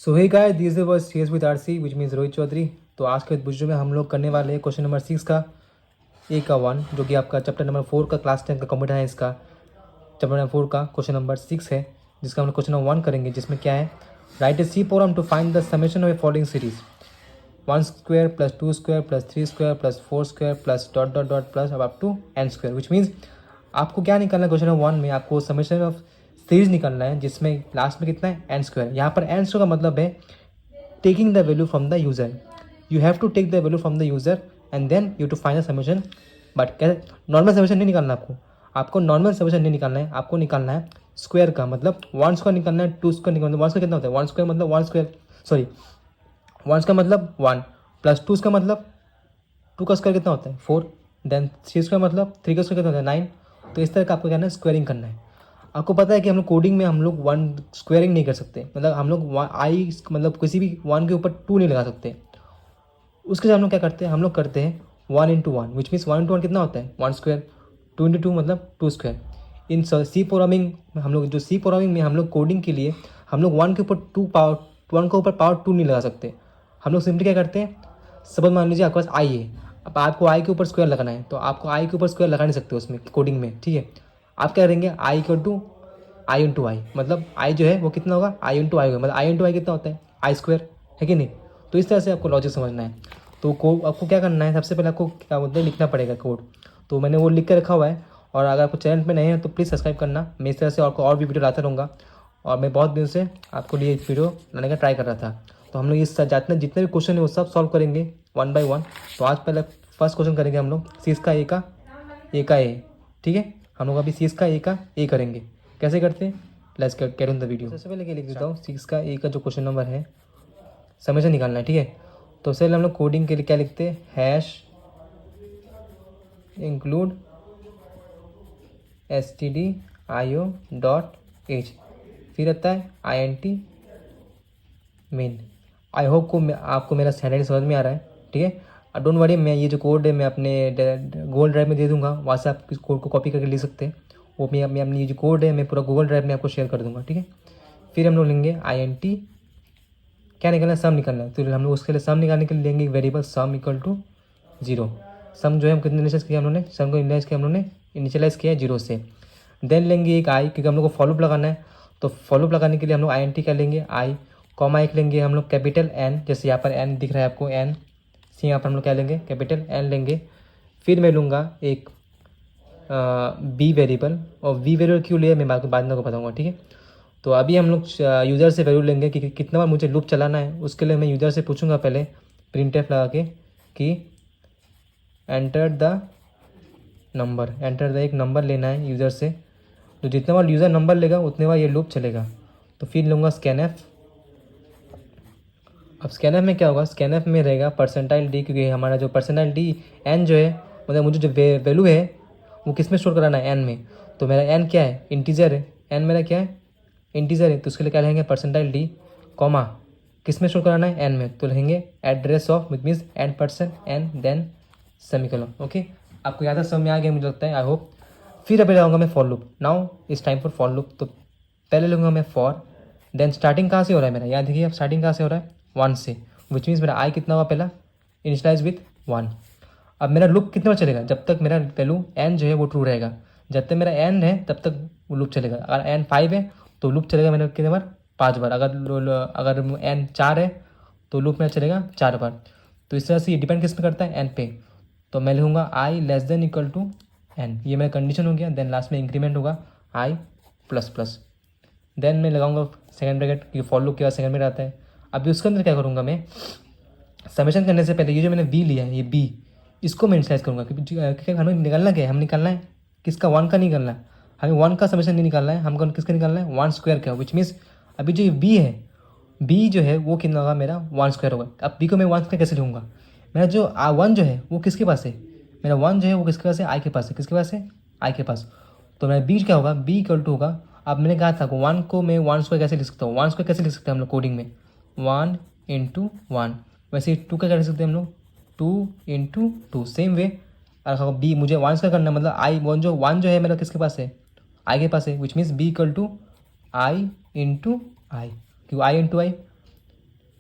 So hey guys, this was CS with RC which means Rohit Chaudhary. तो आज के video में हम लोग करने वाले हैं क्वेश्चन नंबर 6 का ए का 1, जो कि आपका चैप्टर नंबर 4 का क्लास 10 का कंप्यूटर है। इसका चैप्टर नंबर 4 का क्वेश्चन नंबर 6 है, जिसका हम लोग क्वेश्चन नंबर 1 करेंगे, जिसमें क्या है, write a C program to find the summation of a following series 1 square plus 2 square plus 3 square plus 4 square plus dot dot dot plus up to N square. Which means आपको क्या निकालना है question number 1 में, आपको summation of series निकालना है, जिसमें last में कितना है, एन स्क्वायर। यहाँ पर एन स्क्वायर का मतलब है taking the value from the user. You have to take the value from the user and then you to find the summation. But normal summation नहीं निकालना आपको नॉर्मल समेशन नहीं निकालना है, आपको निकालना है स्क्वायर का। मतलब 1 स्क्वायर निकालना है, 2 स्क्वायर निकालना है। 1 स्क्वायर कितना होता है, 1 स्क्वायर मतलब 1 स्क्वायर, सॉरी 1 स्क्वायर मतलब 1 प्लस 2 स्क्वायर मतलब 2 का स्क्वायर कितना होता है 4, देन 3 स्क्वायर मतलब 3 का स्क्वायर कितना होता है 9। तो इस तरह का आपको करना है, स्क्वायरिंग करना है। आपको पता है कि हम लोग कोडिंग में हम लोग 1 स्क्वायरिंग नहीं कर सकते, मतलब हम लोग आई मतलब किसी भी 1 के ऊपर 2 नहीं लगा सकते। उसके साथ हम लोग क्या करते हैं, हम लोग करते हैं 1 इंटू 1, विच मीन्स 1 इंटू 1 कितना होता है 1 स्क्वायर, 2 इंटू 2 मतलब 2 स्क्वायर। इन सी प्रोग्रामिंग हम लोग, जो सी प्रोग्रामिंग में हम लोग कोडिंग के लिए हम लोग 1 के ऊपर 2 पावर 1 के ऊपर पावर 2 नहीं लगा सकते। हम लोग सिंपली क्या करते हैं, सपोज मान लीजिए आपके पास आई है, अब आपको आई के ऊपर स्क्वायर लगाना है, तो आपको आई के ऊपर स्क्वायर लगा नहीं सकते उसमें कोडिंग में, ठीक है। आप क्या करेंगे, आई equal to I into I, मतलब आई जो है वो कितना होगा, आई इंटू आई होगा, मतलब आई इंटू आई कितना होता है आई स्क्वायर, है कि नहीं। तो इस तरह से आपको लॉजिक समझना है। तो आपको क्या करना है, सबसे पहले आपको क्या बोलते हैं, लिखना पड़ेगा कोड। तो मैंने वो लिख के रखा हुआ है, और अगर आपको चैनल पे नए हैं तो प्लीज़ सब्सक्राइब करना। मैं इस तरह से आपको और भी वीडियो लाता रहूँगा, और मैं बहुत दिन से आपको लिए वीडियो लाने का ट्राई कर रहा था। तो हम लोग इस जितने भी क्वेश्चन है वो सब सॉल्व करेंगे 1 बाई 1। तो आज पहले फर्स्ट क्वेश्चन करेंगे हम लोग सी का ए का ए, ठीक है। हम लोग अभी सी का ए करेंगे। कैसे करते हैं, let's get on the video. सबसे पहले क्या लिख देता हूँ, 6 का ए का जो क्वेश्चन नंबर है, समेशन निकालना है, ठीक है। तो सबसे पहले हम लोग कोडिंग के लिए क्या लिखते हैं, hash include stdio dot H, फिर आता है int मेन। आई होप को आपको मेरा हैंडराइटिंग समझ में आ रहा है, ठीक है। डोंट वरी, मैं ये जो कोड है मैं अपने गूगल ड्राइव में दे दूंगा, वहाँ से आप इस कोड को कॉपी करके लिख सकते हैं। वो मैं अपनी ये जो कोड है मैं पूरा गूगल ड्राइव में आपको शेयर कर दूंगा, ठीक है। फिर हम लोग लेंगे int, क्या निकालना है, सम निकालना है। तो हम लोग उसके लिए सम निकालने के लिए लेंगे वेरिएबल सम इक्वल टू 0। सम जो है हम कितने इनिशियलाइज किया, हम लोगों ने सम को इनिशियलाइज किया 0 से। देन लेंगे एक आई, क्योंकि हम लोग को फॉलोअप लगाना है। तो फॉलोअप लगाने के लिए हम लोग int क्या लेंगे, आई कॉमा एक लेंगे हम लोग कैपिटल एन, जैसे यहाँ पर एन दिख रहा है आपको एन सी, यहाँ पर हम लोग क्या लेंगे, कैपिटल एन लेंगे। फिर मैं लूँगा एक बी वेरिएबल, और वी वेरिएबल क्यों लिया मैं बाद में को बताऊँगा, ठीक है। तो अभी हम लोग यूज़र से वैल्यू लेंगे कि कितना बार मुझे लूप चलाना है। उसके लिए मैं यूज़र से पूछूंगा पहले प्रिंटफ लगा के कि enter the number, enter the एक नंबर लेना है यूज़र से। तो जितना बार यूज़र नंबर लेगा उतने बार ये लूप चलेगा। तो फिर लूँगा स्कैनएफ। अब स्कैनएफ में क्या होगा, स्कैनएफ में रहेगा परसेंटाइल डी, क्योंकि हमारा जो परसेंटाइल डी एन जो है, मतलब मुझे जो वैल्यू है वो किस में स्टोर कराना है, एन में। तो मेरा एन क्या है, इंटीजर है, एन मेरा क्या है, इंटीजर है। तो उसके लिए क्या लेंगे, परसेंटाइल डी कॉमा किस में स्टोर कराना है, एन में। तो लेंगे address of, which means N percent N then semicolon. Okay, आपको याद है, समझ में आ गया मुझे लगता है, आई होप। फिर अभी लगाऊंगा मैं फॉर लूप, नाउ इस टाइम फॉर फॉर लूप। तो पहले लूँगा मैं फॉर, देन स्टार्टिंग कहाँ से हो रहा है मेरा, याद देखिए अब स्टार्टिंग कहाँ से हो रहा है 1 से, विच मीन्स मेरा आई कितना हुआ पहला, इनिशियलाइज विथ 1। अब मेरा लूप कितने बार चलेगा, जब तक मेरा वैल्यू एन जो है वो ट्रू रहेगा। जब तक मेरा एन है तब तक वो लूप चलेगा। अगर एन 5 है तो लूप चलेगा मेरा कितने बार, 5 बार। अगर एन 4 है तो लूप मेरा चलेगा 4 बार। तो इस तरह से ये डिपेंड किस पे करता है, एन पे। तो मैं लिखूँगा I less than equal to N, ये मेरा कंडीशन हो गया। देन लास्ट में इंक्रीमेंट होगा आई प्लस प्लस। देन मैं लगाऊंगा सेकंड ब्रैकेट, क्योंकि फॉर लूप के बाद सेकंड ब्रैकेट आता है। अभी उसके अंदर क्या करूँगा मैं, समेशन करने से पहले ये जो मैंने बी लिया है, ये बी, इसको मैं इनिशियलाइज करूँगा, क्योंकि हमें निकालना क्या है, हम निकालना है किसका, 1 का नहीं निकालना है हमें, 1 का समेशन नहीं निकालना है हमको, किसका निकालना है 1 स्क्वायर का। विच मीन्स अभी जो ये बी है, बी जो है वो कितना होगा मेरा 1 स्क्वायर होगा। अब बी को मैं 1 स्क्वायर कैसे लूँगा, मेरा जो 1 जो है वो किसके पास है, मेरा 1 जो है वो किसके पास है, आई के पास है। किसके पास है, आई के पास। तो मेरा बी क्या होगा, बी इक्वल टू होगा, अब मैंने कहा था 1 को मैं 1 स्क्वायर कैसे लिख सकता हूँ, 1 स्क्वायर कैसे लिख सकते हैं हम लोग कोडिंग में, 1 इंटू 1। वैसे 2 का क्या लिख सकते हैं हम लोग, 2 इंटू 2। सेम वे अगर बी मुझे 1 स्क्वायर करना है, मतलब आई वन जो है मेरा किसके पास है, आई के पास है। Which means B equal to I into I, क्योंकि आई इंटू आई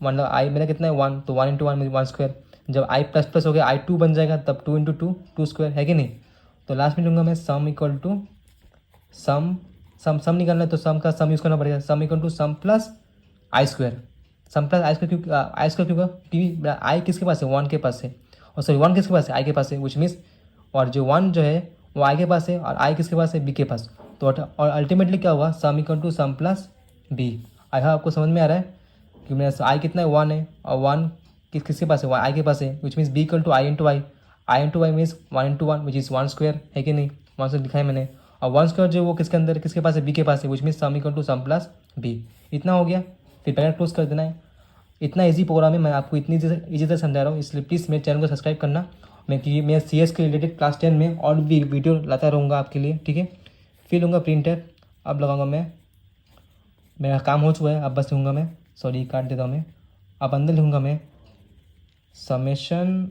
मतलब आई मेरा कितना है 1, तो 1 इंटू 1 1 स्क्वायर। जब आई प्लस प्लस हो गया आई 2 बन जाएगा तब 2 इंटू 2 2 स्क्वायर, है कि नहीं। तो लास्ट में लूँगा मैं सम इक्वल टू सम सम सम निकालना है तो सम का सम यूज़ करना पड़ेगा। Sum equal to sum plus I square. Sum plus I square क्यों, आई स्क्वायर क्यों, क्योंकि आई किसके पास है 1 के पास है, और सॉरी 1 किसके पास है आई के पास है, विच मीन्स और जो 1 जो है वो आई के पास है और आई किसके पास है बी के पास। तो और अल्टीमेटली क्या हुआ sum equal to sum plus B. I hope आपको समझ में आ रहा है कि मेरा आई कितना है 1 है और 1 किसके पास है आई के पास है, which means B equal to I into I means 1 into 1 which is 1 square, है कि नहीं। 1 स्क्वायर लिखा है मैंने, और 1 स्क्वायर जो वो किसके अंदर किसके पास है बी के पास है, which means sum equal to sum plus B. इतना हो गया, फिर पहले क्लोज कर देना है। इतना इजी प्रोग्राम है, मैं आपको इतनी ईजी तरह समझा रहा हूँ, इसलिए प्लीज़ मेरे चैनल को सब्सक्राइब करना। मैं CS के रिलेटेड क्लास 10 में और भी वीडियो लाता रहूँगा आपके लिए, ठीक है। फिर लूँगा प्रिंटर, अब लगाऊंगा मैं, मेरा काम हो चुका है, अब बस लूँगा मैं, सॉरी काट देता हूँ मैं। अब अंदर लिखूँगा मैं summation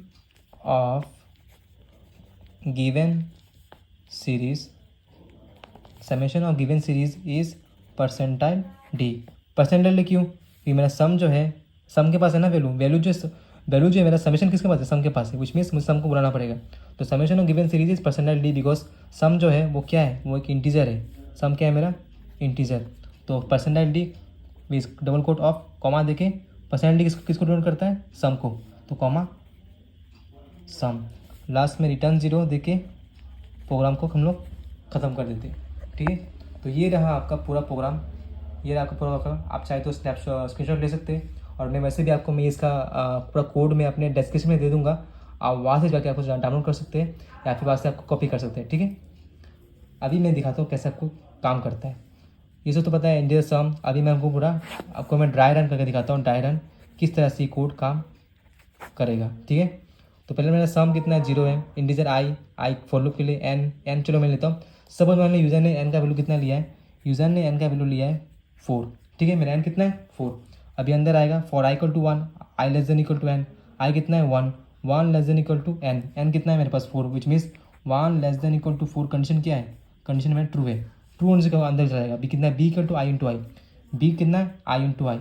of given series, summation of given series is percentile D. Percentile क्यों, क्योंकि मेरा सम जो है, सम के पास है ना वैल्यू जो है मेरा समेशन किसके पास है सम के पास है, विच मीन्स मुझे सम को बुलाना पड़ेगा। तो summation of given series is percentile D because sum जो है वो क्या है, वो एक इंटीजर है। सम क्या है मेरा इंटीजर, तो percentile D means double quote of comma देके परसेंटाइल डी किसको डिनोट करता है सम को, तो कॉमा सम, लास्ट में रिटर्न 0 देके प्रोग्राम को हम लोग ख़त्म कर देते हैं, ठीक है। तो ये रहा आपका पूरा प्रोग्राम, ये रहा आपका पूरा प्रोग्राम। आप चाहे तो स्क्रीनशॉट ले सकते हैं, और मैं वैसे भी आपको मैं इसका पूरा कोड मैं अपने डिस्क्रिप्शन में दे दूंगा, आप वहाँ से जाके आपको डाउनलोड कर सकते हैं या फिर वहाँ से आपको कॉपी कर सकते हैं, ठीक है। अभी मैं दिखाता हूँ कैसे आपको काम करता है। ये सब तो पता है इंटीजर सम, अभी मैं आपको मैं ड्राई रन करके दिखाता हूँ, ड्राई रन किस तरह से कोड काम करेगा, ठीक है। तो पहले मेरा सम कितना है 0 है, इंटीजर आई फॉर लूप के लिए एन चलो मैं लेता हूँ। सपोज मान लो यूज़र ने एन का वैल्यू कितना लिया है, यूज़र ने एन का वैल्यू लिया है 4, ठीक है। मेरा एन कितना है 4। अभी अंदर आएगा for I equal to 1, I less than equal to N, I कितना है 1 less than equal to N कितना है मेरे पास 4, which means 1 less than equal to 4। Condition क्या है, कंडीशन में ट्रू है, ट्रू होने से क्या अंदर जाएगा। बी कितना है, B equal to I into I, B कितना है आई इंटू आई,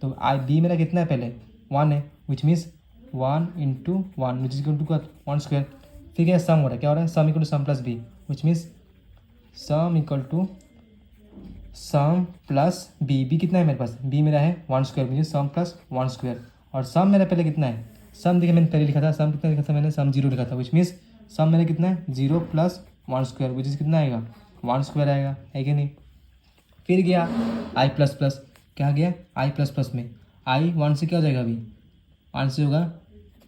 तो आई बी मेरा कितना है पहले 1 है, which means 1 into 1 which is equal to 1 square. फिर क्या सम हो रहा है, क्या हो रहा है sum equal to sum plus B, which means sum equal to sum plus B कितना है मेरे पास, बी मेरा है 1 स्क्वायर, मुझे सम प्लस 1 स्क्वायर। और सम मेरा पहले कितना है, सम देखिए मैंने पहले लिखा था, सम कितना लिखा था मैंने, सम 0 लिखा था, विच मीन्स सम मेरा कितना है 0 प्लस 1 स्क्वायर, विच इज कितना आएगा 1 स्क्वायर आएगा, है कि नहीं। फिर गया आई प्लस प्लस, क्या गया आई प्लस प्लस में, आई 1 से क्या हो जाएगा, अभी 1 से होगा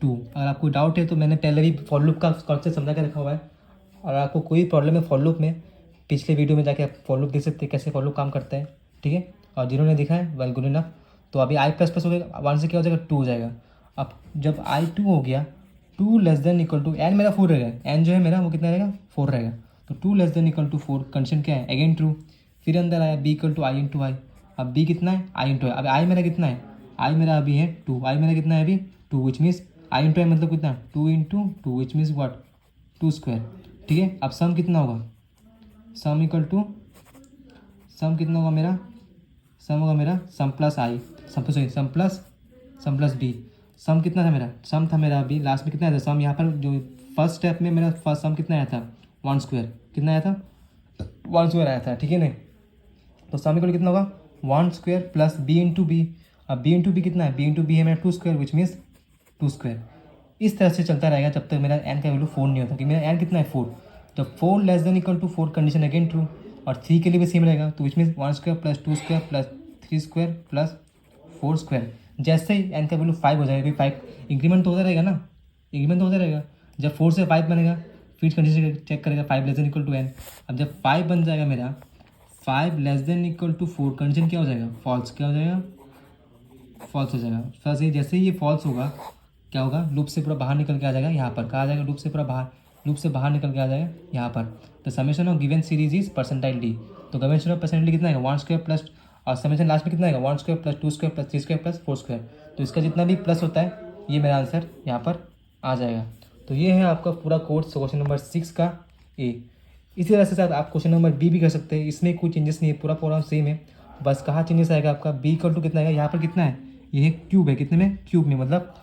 2। अगर आपको डाउट है तो मैंने पहले भी फॉर लूप का कॉन्सेप्ट समझा के रखा हुआ है, और आपको कोई प्रॉब्लम है फॉर लूप में पिछले वीडियो में जाके आप फॉर लूप देख सकते हैं कैसे फॉर लूप काम करता है, ठीक है। और जिन्होंने देखा है वेल गुड इनफ। तो अभी आई प्लस प्लस हो गया, 1 से क्या हो जाएगा 2 हो जाएगा। अब जब आई 2 हो गया, 2 less than equal to N मेरा 4 रहेगा, एन जो है मेरा वो कितना रहेगा 4 रहेगा, तो 2 less than equal to 4 condition क्या है अगेन ट्रू। फिर अंदर आया B equal to I into I, अब बी कितना है आई इंटू आई, अब आई मेरा कितना है, आई मेरा अभी है 2, आई मेरा कितना है अभी 2, which means I into I मतलब कितना 2 into 2 which means what 2 square, ठीक है। अब सम कितना होगा, सम इक्वल टू सम कितना होगा मेरा, सम होगा मेरा सम प्लस आई, सम प्लस बी। सम कितना था मेरा, सम था मेरा अभी लास्ट में कितना आया था सम, यहाँ पर जो फर्स्ट स्टेप में मेरा फर्स्ट सम कितना आया था 1 स्क्वायर, कितना आया था 1 स्क्वायर आया था, ठीक है नहीं। तो सम इक्वल कितना होगा 1 square plus B into B. अब बी इंटू बी कितना है, बी इंटू बी है मेरा 2 स्क्वायर, विच मीन्स 2 स्क्वायर। इस तरह से चलता रहेगा जब तक मेरा एन का वैल्यू 4 नहीं होता, कि मेरा एन कितना है 4। जब 4 less than equal to 4 condition again true, और 3 के लिए भी सेम रहेगा, तो which means 1 square plus 2 square plus 3 square plus 4 square. जैसे ही एन का वैल्यू 5 हो जाएगा, 5 इंक्रीमेंट तो होता रहेगा ना, इंक्रीमेंट तो होता रहेगा। जब 4 से 5 बनेगा फिर कंडीशन चेक करेगा 5 less than equal to N. अब जब 5 बन जाएगा मेरा 5 less than equal to 4 condition क्या हो जाएगा फॉल्स, क्या हो जाएगा फॉल्स हो जाएगा। फर्स्ट जैसे ही ये फॉल्स होगा क्या होगा, लूप से पूरा बाहर निकल के आ जाएगा, यहाँ पर कहा जाएगा लूप से पूरा बाहर, लूप से बाहर निकल के आ जाएगा यहाँ पर। तो summation of given series is percentile D, तो समेशन ऑफ परसेंटाइल डी कितना आएगा 1 स्क्वायर प्लस, और समेशन लास्ट में कितना आएगा 1 square plus 2 square plus 3 square plus 4 square. तो इसका जितना भी प्लस होता है ये मेरा आंसर यहाँ पर आ जाएगा। तो ये है आपका पूरा कोर्स क्वेश्चन नंबर 6 का ए। इसी तरह से साथ आप क्वेश्चन नंबर बी भी कर सकते हैं, इसमें कोई चेंजेस नहीं है, पूरा प्रोग्राम सेम है। बस कहाँ चेंजेस आएगा आपका, बी इक्वल टू कितना आएगा, यहाँ पर कितना है ये क्यूब है, कितने में, क्यूब में, मतलब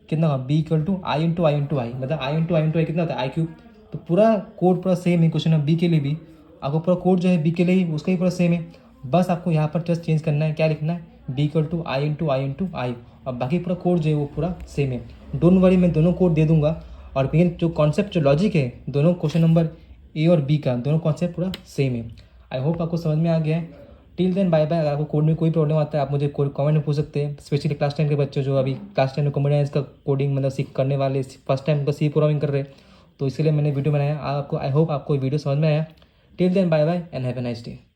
कितना होगा, B equal to I into I into I, मतलब आई इंटू आई कितना होता है, आई क्यूब। तो पूरा कोड पूरा सेम है क्वेश्चन नंबर बी के लिए भी, आपको पूरा कोड जो है बी के लिए ही उसका ही पूरा सेम है। बस आपको यहाँ पर जस्ट चेंज करना है, क्या लिखना है, B equal to I into I into I, और बाकी पूरा कोड जो है वो पूरा सेम है। डोंट वरी, मैं दोनों कोड दे दूंगा। और मेन जो कॉन्सेप्ट जो लॉजिक है दोनों क्वेश्चन नंबर ए और बी का, दोनों कॉन्सेप्ट पूरा सेम है। आई होप आपको समझ में आ गया है। Till then bye bye. अगर आपको कोड में कोई प्रॉब्लम आता है आप मुझे कमेंट में पूछ सकते हैं, स्पेशली क्लास 10 के बच्चे जो अभी क्लास 10 में कंप्यूटर साइंस का कोडिंग मतलब सीख करने वाले, फर्स्ट टाइम उनका सी प्रोग्रामिंग कर रहे हैं, तो इसलिए मैंने वीडियो बनाया। आपको आई होप आपको वीडियो समझ में आया। Till then bye bye and have a nice day.